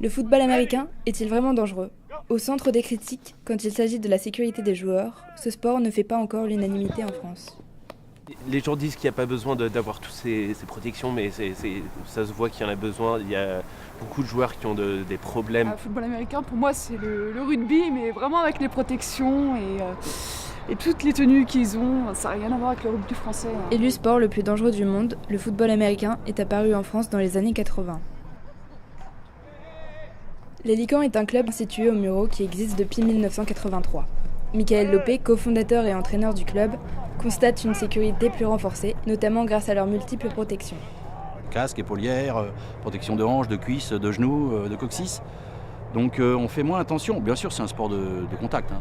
Le football américain est-il vraiment dangereux? Au centre des critiques, quand il s'agit de la sécurité des joueurs, ce sport ne fait pas encore l'unanimité en France. Les gens disent qu'il n'y a pas besoin d'avoir toutes ces protections, mais ça se voit qu'il y en a besoin. Il y a beaucoup de joueurs qui ont des problèmes. Le football américain, pour moi, c'est le rugby, mais vraiment avec les protections et toutes les tenues qu'ils ont. Ça n'a rien à voir avec le rugby français. Élu sport le plus dangereux du monde, le football américain est apparu en France dans les années 80. L'Hélican est un club situé au Mureaux qui existe depuis 1983. Michael Lopé, cofondateur et entraîneur du club, constate une sécurité plus renforcée, notamment grâce à leurs multiples protections. Casque, épaulière, protection de hanches, de cuisses, de genoux, de coccyx. Donc on fait moins attention. Bien sûr, c'est un sport de contact.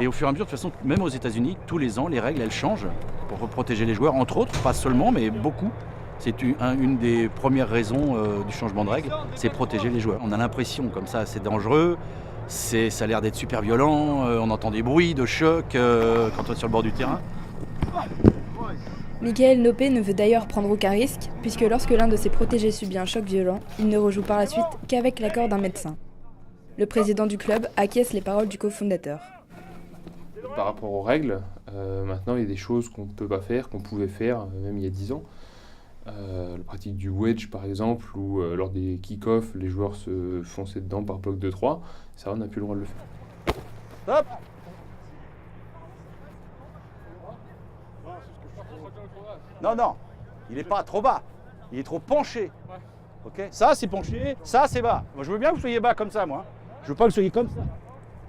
Et au fur et à mesure, de toute façon, même aux États-Unis, tous les ans, les règles, elles changent pour protéger les joueurs, entre autres, pas seulement, mais beaucoup. C'est une des premières raisons du changement de règles, c'est protéger les joueurs. On a l'impression, comme ça, c'est dangereux, ça a l'air d'être super violent, on entend des bruits de choc quand on est sur le bord du terrain. Michael Lopé ne veut d'ailleurs prendre aucun risque, puisque lorsque l'un de ses protégés subit un choc violent, il ne rejoue par la suite qu'avec l'accord d'un médecin. Le président du club acquiesce les paroles du cofondateur. Par rapport aux règles, maintenant il y a des choses qu'on ne peut pas faire, qu'on pouvait faire même il y a 10 ans. La pratique du wedge par exemple, où lors des kick-offs, les joueurs se fonçaient dedans par bloc de 3, ça on n'a plus le droit de le faire. Stop! Non, il n'est pas trop bas, il est trop penché. Okay, ça c'est penché, ça c'est bas. Moi, je veux bien que vous soyez bas comme ça, moi. Je veux pas que vous soyez comme ça.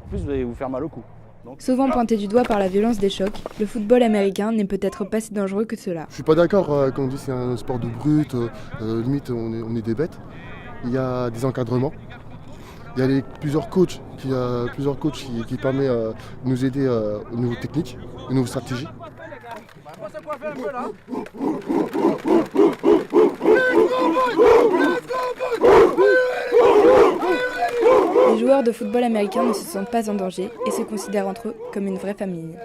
En plus, vous allez vous faire mal au cou. Souvent pointé du doigt par la violence des chocs, le football américain n'est peut-être pas si dangereux que cela. Je suis pas d'accord quand on dit que c'est un sport de brut, limite on est des bêtes. Il y a des encadrements, il y a plusieurs coachs qui permettent de nous aider aux nouveaux techniques, aux nouvelles stratégies. Les joueurs de football américain ne se sentent pas en danger et se considèrent entre eux comme une vraie famille.